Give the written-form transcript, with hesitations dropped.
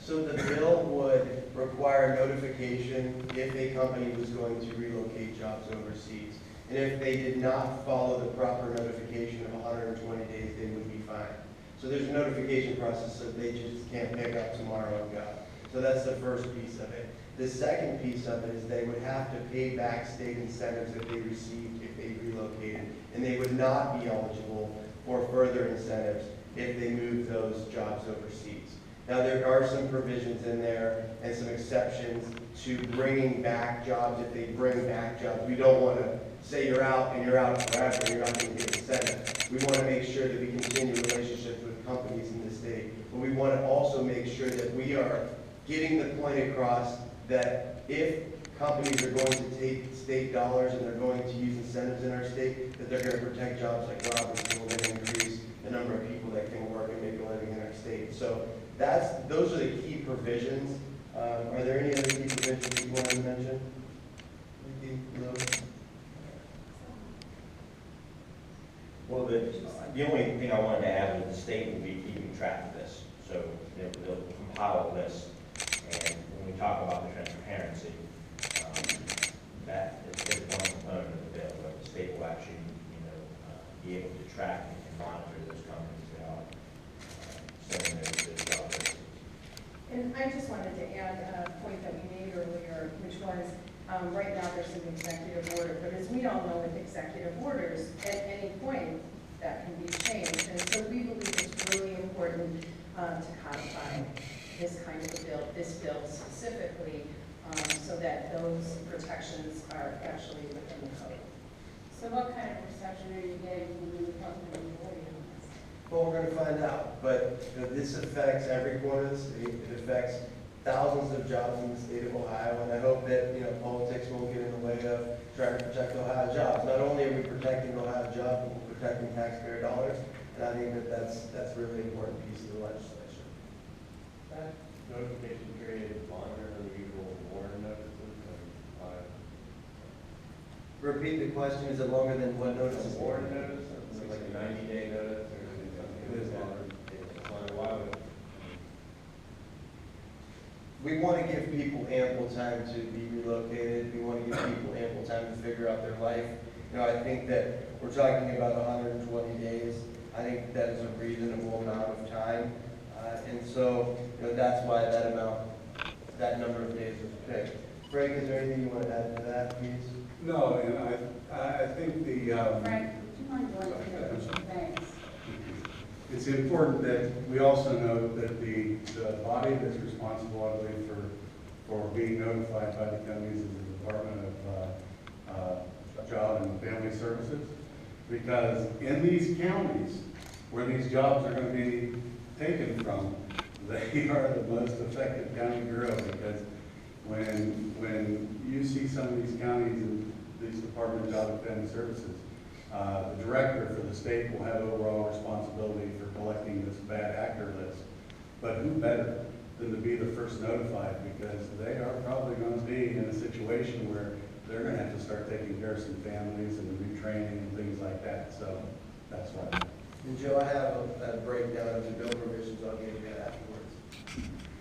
So the bill would require notification if a company was going to relocate jobs overseas. And if they did not follow the proper notification of 120 days, they would be fined. So there's a notification process, so they just can't pick up tomorrow and go. So that's the first piece of it. The second piece of it is they would have to pay back state incentives that they received if they relocated, and they would not be eligible for further incentives if they moved those jobs overseas. Now, there are some provisions in there and some exceptions to bringing back jobs if they bring back jobs. We don't want to say you're out and you're out forever, you're not going to get incentives. We want to make sure that we continue relationships with companies in the state, but we want to also make sure that we are getting the point across that if companies are going to take state dollars and they're going to use incentives in our state, that they're going to protect jobs like Robertson, will then increase the number of people that can work and make a living in our state. So those are the key provisions. Are there any other key provisions you want to mention? No? Well, the only thing I wanted to add was the state will be keeping track of this. So they'll compile a list. And when we talk about the transparency, that is one component of the bill, but the state will actually, be able to track and monitor those companies that are sending those jobs. And I just wanted to add a point that we made earlier, which was right now there's an executive order, but as we all know with executive orders, at any point that can be changed. And so we believe it's really important to codify this kind of a bill, this bill specifically, so that those protections are actually within the code. So what kind of reception are you getting from the Department of Employee on this? Well, we're going to find out, but this affects every corner of the state. It affects thousands of jobs in the state of Ohio, and I hope that politics won't get in the way of trying to protect Ohio jobs. Not only are we protecting Ohio jobs, but we're protecting taxpayer dollars, and I think that that's really an important piece of the legislation. That notification period is longer than the usual warning notices. Repeat the question. Is it longer than what notice is? Warning notice, it's like a 90-day notice, or is it something longer? It's longer. Why would it? We want to give people ample time to be relocated. We want to give people ample time to figure out their life. I think that we're talking about 120 days. I think that is a reasonable amount of time. And so, that's why that number of days was picked. Frank, is there anything you want to add to that, please? No, and I think the... Frank, would you mind going to the banks? It's important that we also know that the body that's responsible, I believe, for being notified by the counties is the Department of Job and Family Services. Because in these counties where these jobs are going to be taken from, they are the most effective county bureau, because when you see some of these counties and these Department of Job and Family Services, the director for the state will have overall responsibility for collecting this bad actor list. But who better than to be the first notified, because they are probably going to be in a situation where they're going to have to start taking care of some families and retraining and things like that. So that's why. And Joe, I have a breakdown of the bill provisions. I'll give you that.